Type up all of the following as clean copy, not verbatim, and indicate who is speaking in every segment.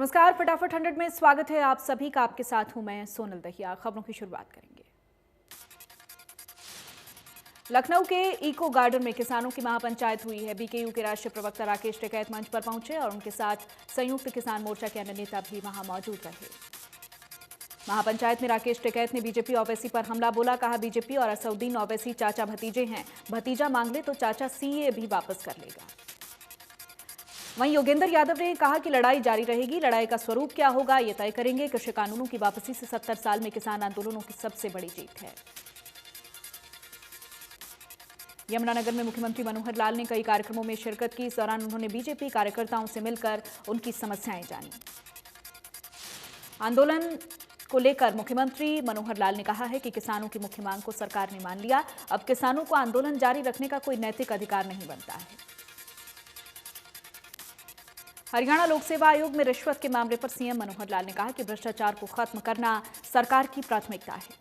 Speaker 1: नमस्कार, फटाफट 100 में स्वागत है आप सभी का। आपके साथ हूं मैं सोनल दहिया। खबरों की शुरुआत करेंगे। लखनऊ के इको गार्डन में किसानों की महापंचायत हुई है। बीकेयू के राष्ट्रीय प्रवक्ता राकेश टिकैत मंच पर पहुंचे और उनके साथ संयुक्त किसान मोर्चा के अन्य नेता भी वहां मौजूद रहे। महापंचायत में राकेश टिकैत ने बीजेपी ओवैसी पर हमला बोला। कहा, बीजेपी और असउद्दीन ओवैसी चाचा भतीजे हैं, भतीजा मांग ले तो चाचा सीए भी वापस कर लेगा। वहीं योगेंद्र यादव ने कहा कि लड़ाई जारी रहेगी। लड़ाई का स्वरूप क्या होगा ये तय करेंगे। कृषि कानूनों की वापसी से 70 साल में किसान आंदोलनों की सबसे बड़ी जीत है। यमुनानगर में मुख्यमंत्री मनोहर लाल ने कई कार्यक्रमों में शिरकत की। इस दौरान उन्होंने बीजेपी कार्यकर्ताओं से मिलकर उनकी समस्याएं जानी। आंदोलन को लेकर मुख्यमंत्री मनोहर लाल ने कहा है कि किसानों की मुख्य मांग को सरकार ने मान लिया। अब किसानों को आंदोलन जारी रखने का कोई नैतिक अधिकार नहीं बनता है। हरियाणा लोक सेवा आयोग में रिश्वत के मामले पर सीएम मनोहर लाल ने कहा कि भ्रष्टाचार को खत्म करना सरकार की प्राथमिकता है।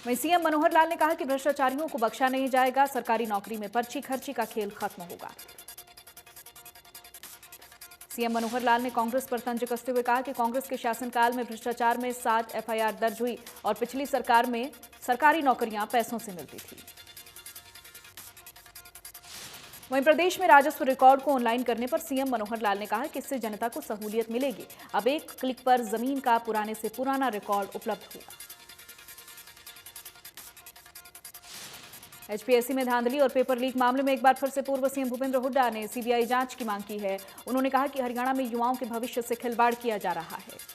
Speaker 1: वहीं सीएम मनोहर लाल ने कहा कि भ्रष्टाचारियों को बख्शा नहीं जाएगा। सरकारी नौकरी में पर्ची खर्ची का खेल खत्म होगा। सीएम मनोहर लाल ने कांग्रेस पर तंज कसते हुए कहा कि कांग्रेस के शासनकाल में भ्रष्टाचार में 7 एफआईआर दर्ज हुई और पिछली सरकार में सरकारी नौकरियां पैसों से मिलती थी। वहीं प्रदेश में राजस्व रिकॉर्ड को ऑनलाइन करने पर सीएम मनोहर लाल ने कहा कि इससे जनता को सहूलियत मिलेगी। अब एक क्लिक पर जमीन का पुराने से पुराना रिकॉर्ड उपलब्ध होगा। एचपीएससी में धांधली और पेपर लीक मामले में एक बार फिर से पूर्व सीएम भूपेंद्र हुड्डा ने सीबीआई जांच की मांग की है। उन्होंने कहा कि हरियाणा में युवाओं के भविष्य से खिलवाड़ किया जा रहा है।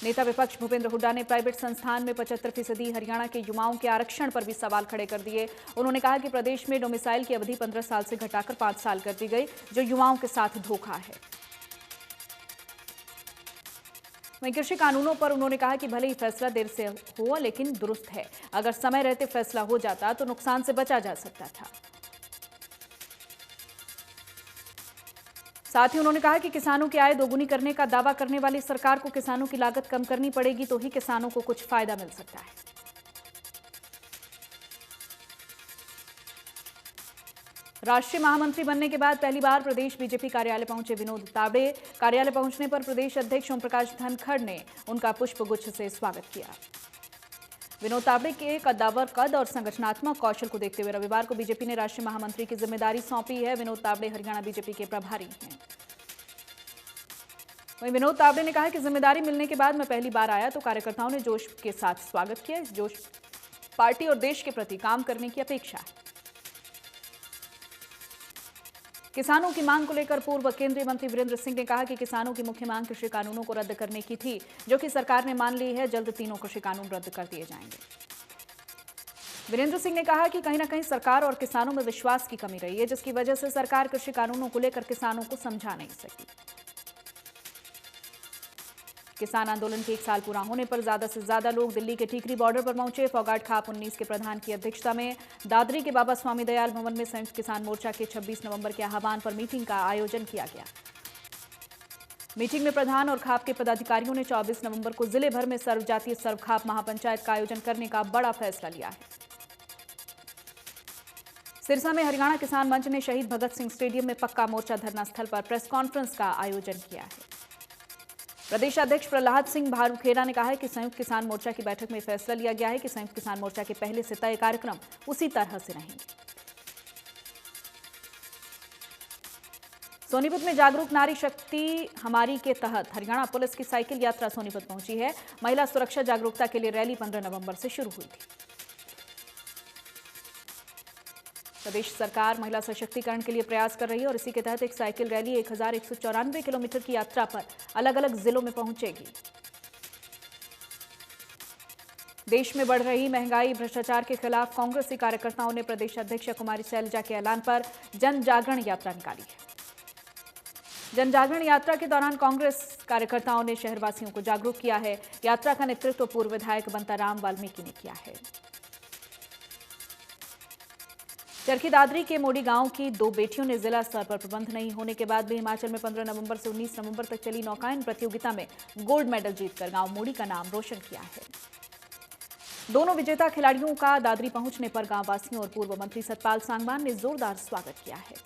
Speaker 1: नेता विपक्ष भूपेंद्र हुड्डा ने प्राइवेट संस्थान में 75% हरियाणा के युवाओं के आरक्षण पर भी सवाल खड़े कर दिए। उन्होंने कहा कि प्रदेश में डोमिसाइल की अवधि 15 साल से घटाकर 5 साल कर दी गई, जो युवाओं के साथ धोखा है। वहीं कृषि कानूनों पर उन्होंने कहा कि भले ही फैसला देर से हो लेकिन दुरुस्त है। अगर समय रहते फैसला हो जाता तो नुकसान से बचा जा सकता था। साथ ही उन्होंने कहा कि किसानों की आय दोगुनी करने का दावा करने वाली सरकार को किसानों की लागत कम करनी पड़ेगी, तो ही किसानों को कुछ फायदा मिल सकता है। राष्ट्रीय महामंत्री बनने के बाद पहली बार प्रदेश बीजेपी कार्यालय पहुंचे विनोद तावड़े। कार्यालय पहुंचने पर प्रदेश अध्यक्ष ओम प्रकाश धनखड़ ने उनका पुष्पगुच्छ से स्वागत किया। विनोद तावड़े के कद्दावर कद और संगठनात्मक कौशल को देखते हुए रविवार को बीजेपी ने राष्ट्रीय महामंत्री की जिम्मेदारी सौंपी है। विनोद तावड़े हरियाणा बीजेपी के प्रभारी हैं। वहीं विनोद तावड़े ने कहा कि जिम्मेदारी मिलने के बाद मैं पहली बार आया तो कार्यकर्ताओं ने जोश के साथ स्वागत किया। इस जोश पार्टी और देश के प्रति काम करने की अपेक्षा है। किसानों की मांग को लेकर पूर्व केंद्रीय मंत्री वीरेंद्र सिंह ने कहा कि किसानों की मुख्य मांग कृषि कानूनों को रद्द करने की थी, जो कि सरकार ने मान ली है। जल्द तीनों कृषि कानून रद्द कर दिए जाएंगे। वीरेंद्र सिंह ने कहा कि कहीं ना कहीं सरकार और किसानों में विश्वास की कमी रही है, जिसकी वजह से सरकार कृषि कानूनों को लेकर किसानों को समझा नहीं सकी। किसान आंदोलन के 1 साल पूरा होने पर ज्यादा से ज्यादा लोग दिल्ली के टीकरी बॉर्डर पर पहुंचे। फौगाट खाप 19 के प्रधान की अध्यक्षता में दादरी के बाबा स्वामी दयाल भवन में संयुक्त किसान मोर्चा के 26 नवंबर के आह्वान पर मीटिंग का आयोजन किया गया। मीटिंग में प्रधान और खाप के पदाधिकारियों ने 24 नवंबर को जिले भर में सर्वजातीय सर्वखाप महापंचायत का आयोजन करने का बड़ा फैसला लिया है। सिरसा में हरियाणा किसान मंच ने शहीद भगत सिंह स्टेडियम में पक्का मोर्चा धरना स्थल पर प्रेस कॉन्फ्रेंस का आयोजन किया है। प्रदेश अध्यक्ष प्रहलाद सिंह भारूखेड़ा ने कहा है कि संयुक्त किसान मोर्चा की बैठक में फैसला लिया गया है कि संयुक्त किसान मोर्चा के पहले से तय कार्यक्रम उसी तरह से रहेंगे। सोनीपत में जागरूक नारी शक्ति हमारी के तहत हरियाणा पुलिस की साइकिल यात्रा सोनीपत पहुंची है। महिला सुरक्षा जागरूकता के लिए रैली 15 नवंबर से शुरू हुई थी। प्रदेश सरकार महिला सशक्तिकरण के लिए प्रयास कर रही है और इसी के तहत एक साइकिल रैली 1194 किलोमीटर की यात्रा पर अलग अलग जिलों में पहुंचेगी। देश में बढ़ रही महंगाई, भ्रष्टाचार के खिलाफ कांग्रेसी कार्यकर्ताओं ने प्रदेश अध्यक्ष कुमारी शैलजा के ऐलान पर जन जागरण यात्रा निकाली है। जन जागरण यात्रा के दौरान कांग्रेस कार्यकर्ताओं ने शहरवासियों को जागरूक किया है। यात्रा का नेतृत्व पूर्व विधायक बंताराम वाल्मीकि ने किया है। चरखी दादरी के मोड़ी गांव की 2 बेटियों ने जिला स्तर पर प्रबंध नहीं होने के बाद भी हिमाचल में 15 नवंबर से 19 नवंबर तक चली नौकायन प्रतियोगिता में गोल्ड मेडल जीतकर गांव मोड़ी का नाम रोशन किया है। दोनों विजेता खिलाड़ियों का दादरी पहुंचने पर गांव वासियों और पूर्व मंत्री सतपाल सांगवान ने जोरदार स्वागत किया है।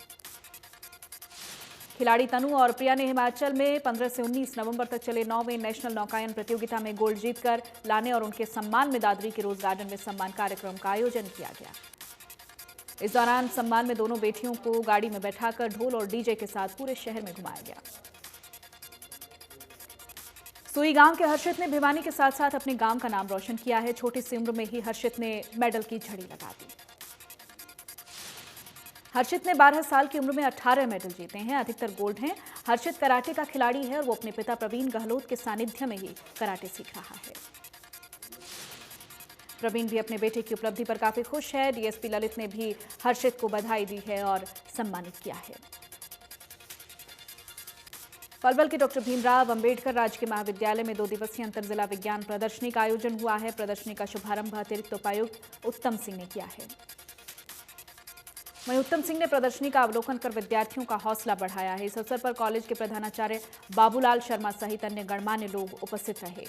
Speaker 1: खिलाड़ी तनु और प्रिया ने हिमाचल में 15 से 19 नवंबर तक चले 9वें नेशनल नौकायन प्रतियोगिता में गोल्ड जीतकर लाने और उनके सम्मान में दादरी के रोज गार्डन में सम्मान कार्यक्रम का आयोजन किया गया। इस दौरान सम्मान में दोनों बेटियों को गाड़ी में बैठाकर ढोल और डीजे के साथ पूरे शहर में घुमाया गया। सुई गांव के हर्षित ने भिवानी के साथ साथ अपने गांव का नाम रोशन किया है। छोटी सी उम्र में ही हर्षित ने मेडल की झड़ी लगा दी। हर्षित ने 12 साल की उम्र में 18 मेडल जीते हैं, अधिकतर गोल्ड हैं। हर्षित कराटे का खिलाड़ी है और वो अपने पिता प्रवीण गहलोत के सानिध्य में ही कराटे सीख रहा है। प्रवीण भी अपने बेटे की उपलब्धि पर काफी खुश है। डीएसपी ललित ने भी हर्षित को बधाई दी है और सम्मानित किया है। पलवल के डॉक्टर भीमराव अंबेडकर राजकीय महाविद्यालय में 2 दिवसीय अंतर जिला विज्ञान प्रदर्शनी का आयोजन हुआ है। प्रदर्शनी का शुभारंभ अतिरिक्त उपायुक्त उत्तम सिंह ने किया है। वहीं उत्तम सिंह ने प्रदर्शनी का अवलोकन कर विद्यार्थियों का हौसला बढ़ाया है। इस अवसर पर कॉलेज के प्रधानाचार्य बाबूलाल शर्मा सहित अन्य गणमान्य लोग उपस्थित रहे।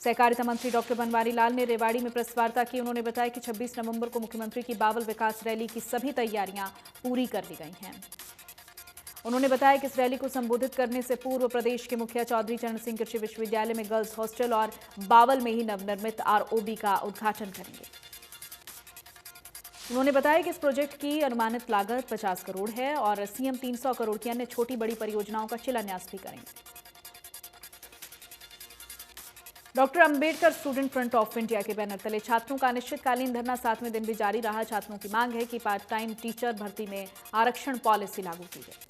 Speaker 1: सहकारिता मंत्री डॉक्टर बनवारी लाल ने रेवाड़ी में प्रेस वार्ता की। उन्होंने बताया कि 26 नवंबर को मुख्यमंत्री की बावल विकास रैली की सभी तैयारियां पूरी कर ली गई हैं। उन्होंने बताया कि इस रैली को संबोधित करने से पूर्व प्रदेश के मुखिया चौधरी चरण सिंह कृषि विश्वविद्यालय में गर्ल्स हॉस्टल और बावल में ही नवनिर्मित आरओबी का उद्घाटन करेंगे। उन्होंने बताया कि इस प्रोजेक्ट की अनुमानित लागत 50 करोड़ है और सीएम 300 करोड़ की अन्य छोटी बड़ी परियोजनाओं का शिलान्यास भी करेंगे। Doctor Ambedkar student front of India के बैनर तले छात्रों का अनिश्चितकालीन धरना 7वें दिन भी जारी रहा। छात्रों की मांग है कि पार्ट टाइम टीचर भर्ती में आरक्षण पॉलिसी लागू की जाए।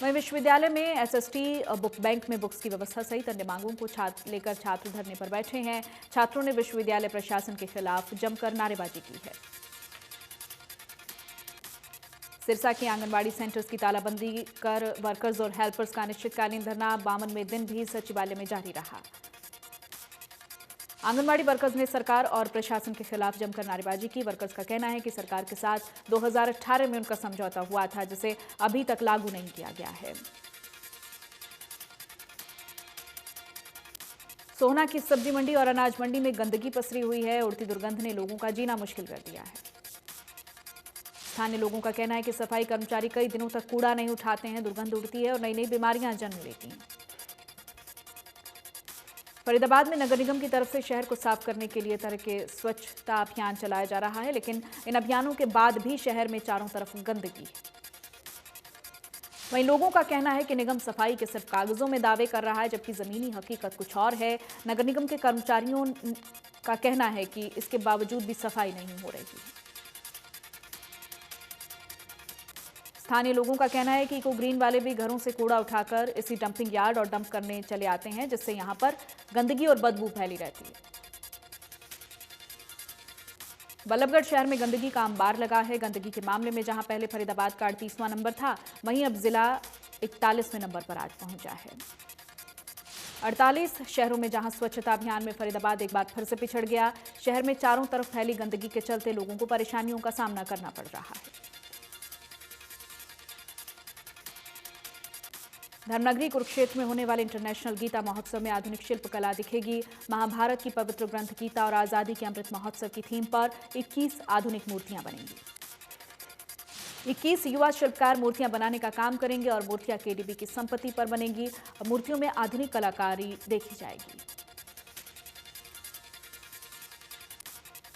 Speaker 1: वहीं विश्वविद्यालय में एसएसटी बुक बैंक में बुक्स की व्यवस्था सहित अन्य मांगों को लेकर छात्र धरने पर बैठे हैं। छात्रों ने विश्वविद्यालय प्रशासन के खिलाफ जमकर नारेबाजी की है। सिरसा के आंगनबाड़ी सेंटर्स की तालाबंदी कर वर्कर्स और हेल्पर्स का अनिश्चितकालीन धरना 52वें दिन भी सचिवालय में जारी रहा। आंगनबाड़ी वर्कर्स ने सरकार और प्रशासन के खिलाफ जमकर नारेबाजी की। वर्कर्स का कहना है कि सरकार के साथ 2018 में उनका समझौता हुआ था, जिसे अभी तक लागू नहीं किया गया है। सोहना की सब्जी मंडी और अनाज मंडी में गंदगी पसरी हुई है। उड़ती दुर्गंध ने लोगों का जीना मुश्किल कर दिया है। स्थानीय लोगों का कहना है कि सफाई कर्मचारी कई दिनों तक कूड़ा नहीं उठाते हैं, दुर्गंध उड़ती है और नई नई बीमारियां जन्म लेती हैं। फरीदाबाद में नगर निगम की तरफ से शहर को साफ करने के लिए तरह के स्वच्छता अभियान चलाया जा रहा है, लेकिन इन अभियानों के बाद भी शहर में चारों तरफ गंदगी है। वहीं लोगों का कहना है कि निगम सफाई के सिर्फ कागजों में दावे कर रहा है, जबकि जमीनी हकीकत कुछ और है। नगर निगम के कर्मचारियों का कहना है कि इसके बावजूद भी सफाई नहीं हो रही है। स्थानीय लोगों का कहना है कि इको ग्रीन वाले भी घरों से कूड़ा उठाकर इसी डंपिंग यार्ड और डंप करने चले आते हैं, जिससे यहां पर गंदगी और बदबू फैली रहती है। बल्लभगढ़ शहर में गंदगी का अंबार लगा है। गंदगी के मामले में जहां पहले फरीदाबाद का 38वां नंबर था, वहीं अब जिला 41वें नंबर पर आज पहुंचा है। 48 शहरों में जहां स्वच्छता अभियान में फरीदाबाद एक बार फिर से पिछड़ गया। शहर में चारों तरफ फैली गंदगी के चलते लोगों को परेशानियों का सामना करना पड़ रहा है। धर्मनगरी कुरुक्षेत्र में होने वाले इंटरनेशनल गीता महोत्सव में आधुनिक शिल्पकला दिखेगी। महाभारत की पवित्र ग्रंथ गीता और आजादी के अमृत महोत्सव की थीम पर 21 आधुनिक मूर्तियां बनेंगी। 21 युवा शिल्पकार मूर्तियां बनाने का काम करेंगे और मूर्तियां केडीबी की संपत्ति पर बनेंगी। मूर्तियों में आधुनिक कलाकारी देखी जाएगी।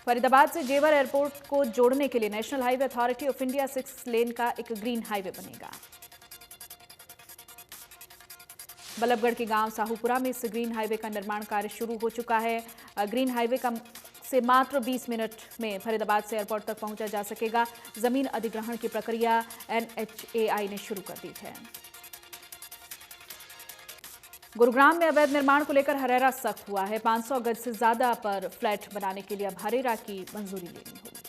Speaker 1: फरीदाबाद से जेवर एयरपोर्ट को जोड़ने के लिए national highway authority of India 6 लेन का एक ग्रीन हाईवे बनेगा। बल्लभगढ़ के गांव साहूपुरा में इस ग्रीन हाईवे का निर्माण कार्य शुरू हो चुका है। ग्रीन हाईवे का से मात्र 20 मिनट में फरीदाबाद से एयरपोर्ट तक पहुंचा जा सकेगा। जमीन अधिग्रहण की प्रक्रिया NHAI ने शुरू कर दी है। गुरुग्राम में अवैध निर्माण को लेकर हरेरा सख्त हुआ है। 500 गज से ज्यादा पर फ्लैट बनाने के लिए अब हरेरा की मंजूरी लेनी होगी।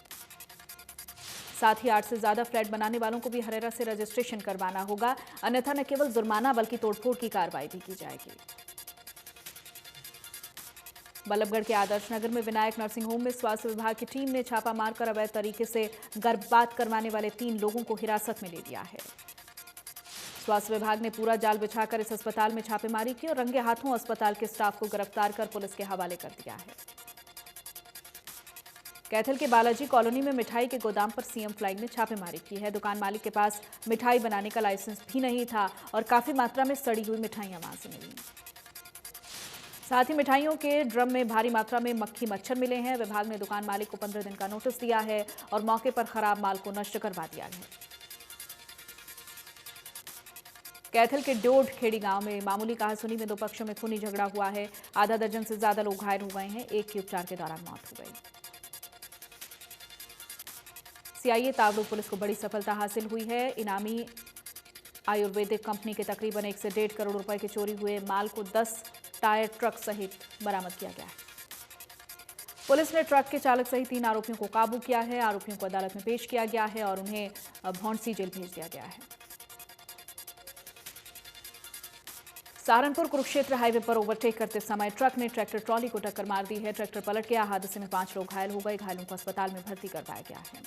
Speaker 1: साथ ही 8 से ज्यादा फ्लैट बनाने वालों को भी हरेरा से रजिस्ट्रेशन करवाना होगा, अन्यथा न केवल जुर्माना बल्कि तोड़फोड़ की कार्रवाई भी की जाएगी। बल्लभगढ़ के आदर्श नगर में विनायक नर्सिंग होम में स्वास्थ्य विभाग की टीम ने छापा मारकर अवैध तरीके से गर्भपात करवाने वाले 3 लोगों को हिरासत में ले लिया है। स्वास्थ्य विभाग ने पूरा जाल बिछाकर इस अस्पताल में छापेमारी की और रंगे हाथों अस्पताल के स्टाफ को गिरफ्तार कर पुलिस के हवाले कर दिया है। कैथल के बालाजी कॉलोनी में मिठाई के गोदाम पर सीएम फ्लाइंग ने छापेमारी की है। दुकान मालिक के पास मिठाई बनाने का लाइसेंस भी नहीं था और काफी मात्रा में सड़ी हुई मिठाइयां वहां से मिली। साथ ही मिठाइयों के ड्रम में भारी मात्रा में मक्खी मच्छर मिले हैं। विभाग ने दुकान मालिक को 15 दिन का नोटिस दिया है और मौके पर खराब माल को नष्ट करवा दिया है। कैथल के डोड खेड़ी गांव में मामूली कहासुनी में दो पक्षों में खूनी झगड़ा हुआ है। आधा दर्जन से ज्यादा लोग घायल हो गए हैं। एक की उपचार के दौरान मौत हो गई। सीआईए तावड़ू पुलिस को बड़ी सफलता हासिल हुई है। इनामी आयुर्वेदिक कंपनी के तकरीबन 1 से 1.5 करोड़ रुपए के चोरी हुए माल को 10 टायर ट्रक सहित बरामद किया गया है। पुलिस ने ट्रक के चालक सहित 3 आरोपियों को काबू किया है। आरोपियों को अदालत में पेश किया गया है और उन्हें भौंडसी जेल भेज दिया गया है। सहारनपुर कुरुक्षेत्र हाईवे पर ओवरटेक करते समय ट्रक ने ट्रैक्टर ट्रॉली को टक्कर मार दी है। ट्रैक्टर पलट गया। हादसे में 5 लोग घायल हो गए। घायलों को अस्पताल में भर्ती करवाया गया है।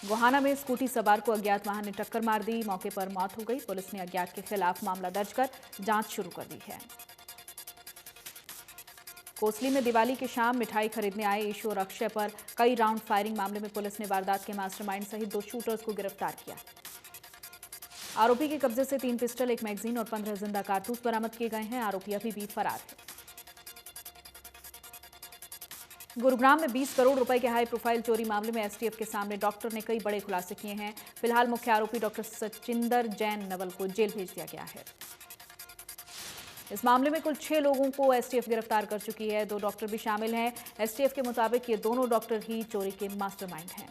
Speaker 1: गोहाना में स्कूटी सवार को अज्ञात वाहन ने टक्कर मार दी। मौके पर मौत हो गई। पुलिस ने अज्ञात के खिलाफ मामला दर्ज कर जांच शुरू कर दी है। कोसली में दिवाली की शाम मिठाई खरीदने आए ईशु और अक्षय पर कई राउंड फायरिंग मामले में पुलिस ने वारदात के मास्टरमाइंड सहित 2 शूटर्स को गिरफ्तार किया। आरोपी के कब्जे से 3 पिस्टल, 1 मैगजीन और 15 जिंदा कारतूस बरामद किए गए हैं। आरोपी अभी भी फरार है। गुरुग्राम में 20 करोड़ रुपए के हाई प्रोफाइल चोरी मामले में एसटीएफ के सामने डॉक्टर ने कई बड़े खुलासे किए हैं। फिलहाल मुख्य आरोपी डॉक्टर सचिंदर जैन नवल को जेल भेज दिया गया है। इस मामले में कुल 6 लोगों को एसटीएफ गिरफ्तार कर चुकी है। 2 डॉक्टर भी शामिल हैं। एसटीएफ के मुताबिक ये दोनों डॉक्टर ही चोरी के मास्टरमाइंड हैं।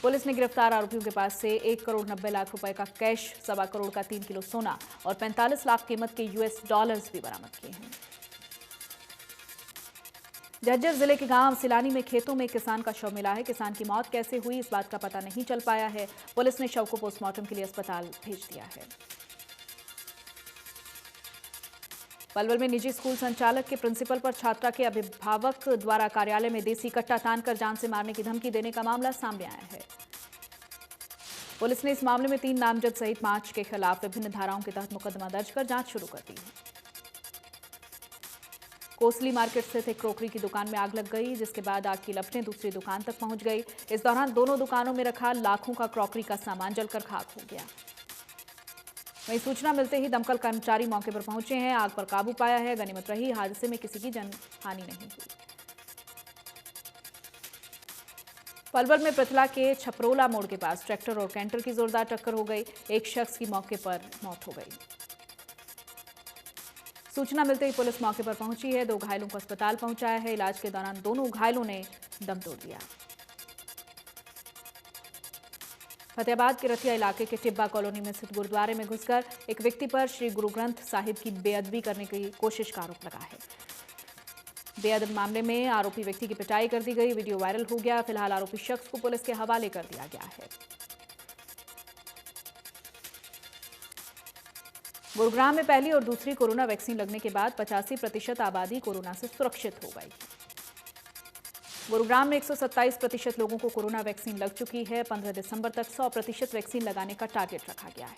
Speaker 1: पुलिस ने गिरफ्तार आरोपियों के पास से 1 करोड़ 90 लाख रुपए का कैश, 1.25 करोड़ का 3 किलो सोना और 45 लाख कीमत के यूएस डॉलर्स भी बरामद किए हैं। झज्जर जिले के गांव सिलानी में खेतों में किसान का शव मिला है। किसान की मौत कैसे हुई इस बात का पता नहीं चल पाया है। पुलिस ने शव को पोस्टमार्टम के लिए अस्पताल भेज दिया है। पलवल में निजी स्कूल संचालक के प्रिंसिपल पर छात्रा के अभिभावक द्वारा कार्यालय में देसी कट्टा तानकर जान से मारने की धमकी देने का मामला सामने आया है। पुलिस ने इस मामले में 3 नामजद सहित 5 के खिलाफ विभिन्न धाराओं के तहत मुकदमा दर्ज कर जांच शुरू कर दी है। कोसली मार्केट स्थित एक क्रोकरी की दुकान में आग लग गई, जिसके बाद आग की लपटें दूसरी दुकान तक पहुंच गई। इस दौरान दोनों दुकानों में रखा लाखों का क्रोकरी का सामान जलकर खाक हो गया। वहीं सूचना मिलते ही दमकल कर्मचारी मौके पर पहुंचे हैं। आग पर काबू पाया है। गनीमत रही हादसे में किसी की जनहानि नहीं हुई। पलवल में पृथला के छपरोला मोड़ के पास ट्रैक्टर और कैंटर की जोरदार टक्कर हो गई। एक शख्स की मौके पर मौत हो गई। सूचना मिलते ही पुलिस मौके पर पहुंची है। 2 घायलों को अस्पताल पहुंचाया है। इलाज के दौरान दोनों घायलों ने दम तोड़ दिया। फतेहाबाद के रतिया इलाके के टिब्बा कॉलोनी में स्थित गुरुद्वारे में घुसकर एक व्यक्ति पर श्री गुरु ग्रंथ साहिब की बेअदबी करने की कोशिश का आरोप लगा है। बेअदब मामले में आरोपी व्यक्ति की पिटाई कर दी गई। वीडियो वायरल हो गया। फिलहाल आरोपी शख्स को पुलिस के हवाले कर दिया गया है। गुरुग्राम में पहली और दूसरी कोरोना वैक्सीन लगने के बाद 85% आबादी कोरोना से सुरक्षित हो गई। गुरुग्राम में 127% लोगों को कोरोना वैक्सीन लग चुकी है। 15 दिसंबर तक 100% वैक्सीन लगाने का टारगेट रखा गया है।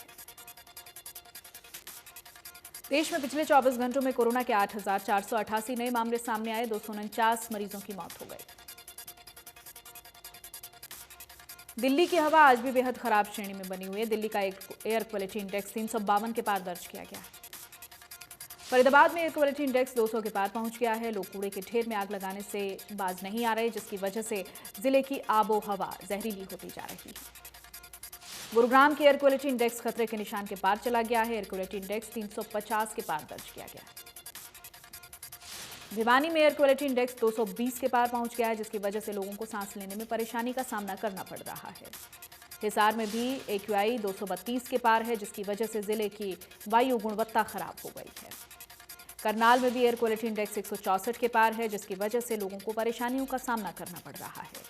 Speaker 1: देश में पिछले 24 घंटों में कोरोना के 8,488 नए मामले सामने आए। 249 मरीजों की मौत हो गई। दिल्ली की हवा आज भी बेहद खराब श्रेणी में बनी हुई है। दिल्ली का एयर क्वालिटी इंडेक्स 352 के पार दर्ज किया गया है। फरीदाबाद में एयर क्वालिटी इंडेक्स 200 के पार पहुंच गया है। लोग कूड़े के ढेर में आग लगाने से बाज नहीं आ रहे, जिसकी वजह से जिले की आबो हवा जहरीली होती जा रही है। गुरुग्राम के एयर क्वालिटी इंडेक्स खतरे के निशान के पार चला गया है। एयर क्वालिटी इंडेक्स 350 के पार दर्ज किया गया है। भिवानी में एयर क्वालिटी इंडेक्स 220 के पार पहुंच गया है, जिसकी वजह से लोगों को सांस लेने में परेशानी का सामना करना पड़ रहा है। हिसार में भी AQI 232 के पार है, जिसकी वजह से जिले की वायु गुणवत्ता खराब हो गई है। करनाल में भी एयर क्वालिटी इंडेक्स 164 के पार है, जिसकी वजह से लोगों को परेशानियों का सामना करना पड़ रहा है।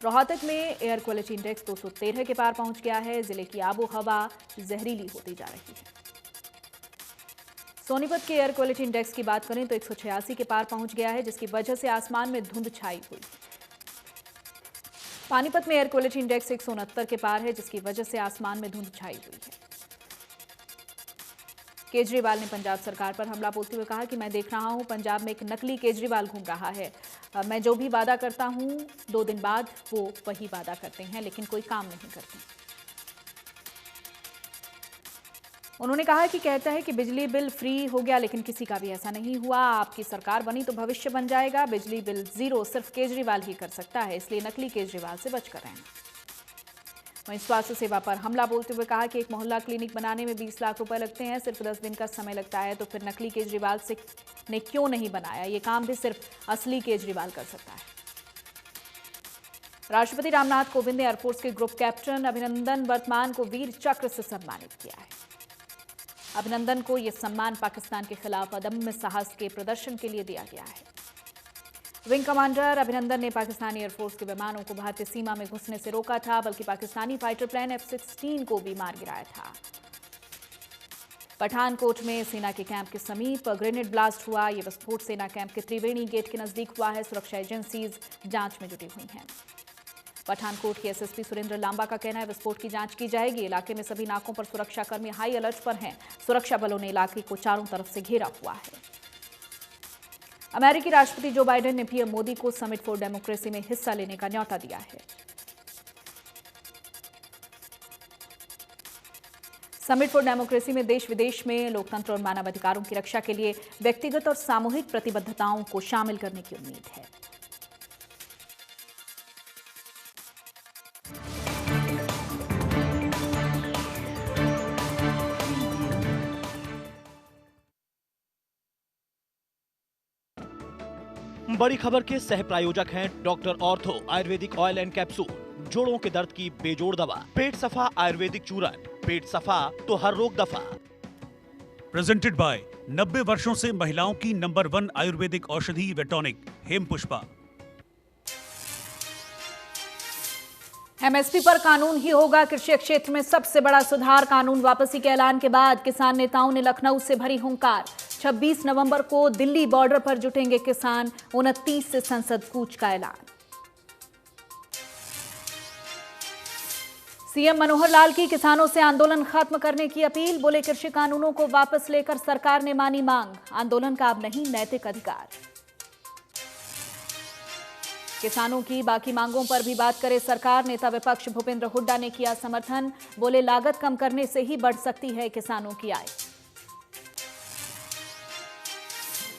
Speaker 1: रोहतक में एयर क्वालिटी इंडेक्स 213 के पार पहुंच गया है। जिले की आबो हवा जहरीली होती जा रही है। सोनीपत के एयर क्वालिटी इंडेक्स की बात करें तो 186 के पार पहुंच गया है, जिसकी वजह से आसमान में धुंध छाई हुई। पानीपत में एयर क्वालिटी इंडेक्स 169 के पार है, जिसकी वजह से आसमान में धुंध छाई हुई है। केजरीवाल ने पंजाब सरकार पर हमला बोलते हुए कहा कि मैं देख रहा हूं पंजाब में एक नकली केजरीवाल घूम रहा है। मैं जो भी वादा करता हूं 2 दिन बाद वो वही वादा करते हैं लेकिन कोई काम नहीं करते। उन्होंने कहा कि कहता है कि बिजली बिल फ्री हो गया लेकिन किसी का भी ऐसा नहीं हुआ। आपकी सरकार बनी तो भविष्य बन जाएगा। बिजली बिल 0 सिर्फ केजरीवाल ही कर सकता है, इसलिए नकली केजरीवाल से बचकर रहना। वहीं स्वास्थ्य सेवा पर हमला बोलते हुए कहा कि एक मोहल्ला क्लिनिक बनाने में 20 लाख रुपए लगते हैं, सिर्फ 10 दिन का समय लगता है, तो फिर नकली केजरीवाल ने क्यों नहीं बनाया? ये काम भी सिर्फ असली केजरीवाल कर सकता है। राष्ट्रपति रामनाथ कोविंद ने एयरफोर्स के ग्रुप कैप्टन अभिनंदन वर्तमान को वीर चक्र से सम्मानित किया है। अभिनंदन को यह सम्मान पाकिस्तान के खिलाफ अदम्य साहस के प्रदर्शन के लिए दिया गया है। विंग कमांडर अभिनंदन ने पाकिस्तानी एयरफोर्स के विमानों को भारतीय सीमा में घुसने से रोका था, बल्कि पाकिस्तानी फाइटर प्लेन F-16 को भी मार गिराया था। पठानकोट में सेना के कैंप के समीप ग्रेनेड ब्लास्ट हुआ। यह विस्फोट सेना कैंप के त्रिवेणी गेट के नजदीक हुआ है। सुरक्षा एजेंसीज जांच में जुटी हुई हैं। पठानकोट के एसएसपी सुरेंद्र लांबा का कहना है विस्फोट की जांच की जाएगी। इलाके में सभी नाकों पर सुरक्षाकर्मी हाई अलर्ट पर हैं। सुरक्षा बलों ने इलाके को चारों तरफ से घेरा हुआ है। अमेरिकी राष्ट्रपति जो बाइडेन ने पीएम मोदी को समिट फॉर डेमोक्रेसी में हिस्सा लेने का न्योता दिया है। समिट फॉर डेमोक्रेसी में देश विदेश में लोकतंत्र और मानवाधिकारों की रक्षा के लिए व्यक्तिगत और सामूहिक प्रतिबद्धताओं को शामिल करने की उम्मीद है।
Speaker 2: बड़ी खबर के सह प्रायोजक हैं doctor ortho Ayurvedic oil and capsule, जोड़ों के दर्द की बेजोड़ दवा, पेट सफा आयुर्वेदिक चूरन, पेट सफा तो हर रोग दफा।
Speaker 3: प्रेजेंटेड बाय 90 वर्षों से महिलाओं की नंबर 1 आयुर्वेदिक औषधि वेटॉनिक हेम पुष्पा।
Speaker 1: एमएसपी पर कानून ही होगा कृषि क्षेत्र में सबसे बड़ा सुधार। कानून वापसी के ऐलान के बाद किसान नेताओं ने लखनऊ से भरी हुंकार। 26 नवंबर को दिल्ली बॉर्डर पर जुटेंगे किसान। 29 से संसद कूच का ऐलान। सीएम मनोहर लाल की किसानों से आंदोलन खत्म करने की अपील। बोले कृषि कानूनों को वापस लेकर सरकार ने मानी मांग। आंदोलन का अब नहीं नैतिक अधिकार। किसानों की बाकी मांगों पर भी बात करे सरकार। नेता विपक्ष भूपेंद्र हुड्डा ने किया समर्थन। बोले लागत कम करने से ही बढ़ सकती है किसानों की आय।